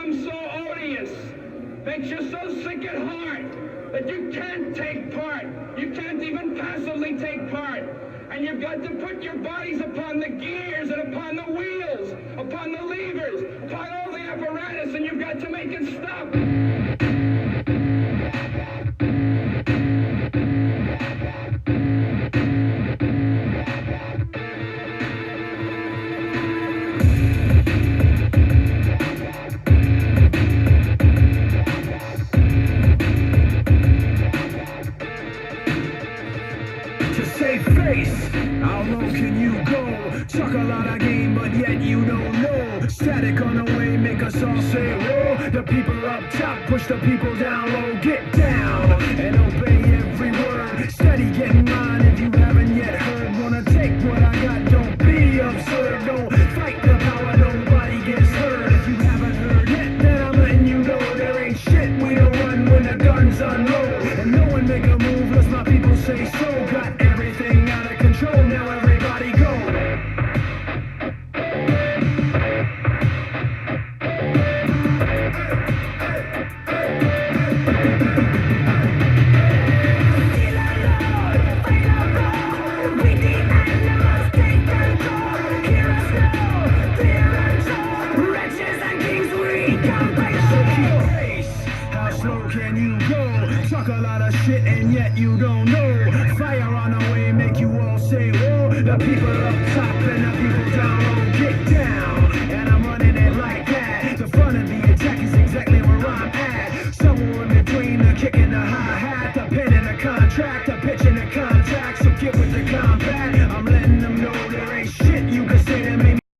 become so odious, makes you so sick at heart that you can't take part. You can't even passively take part. And you've got to put your bodies upon the gears and upon the wheels, upon the levers, upon all the apparatus, and you've got to make it stop. How low can you go? Chuck a lot of game, but yet you don't know. Static on the way, make us all say whoa. The people up top push the people down low. Get down and obey every word. Steady getting mine if you haven't yet heard. Wanna take what I got, don't be absurd. Don't fight the power, nobody gets hurt. If you haven't heard yet, then I'm letting you know there ain't shit. We don't run when the guns unload. And no one make a move unless my people say so. Got everything out of control, now everybody go. Can you go? Talk a lot of shit and yet you don't know. Fire on the way, make you all say whoa. The people up top and the people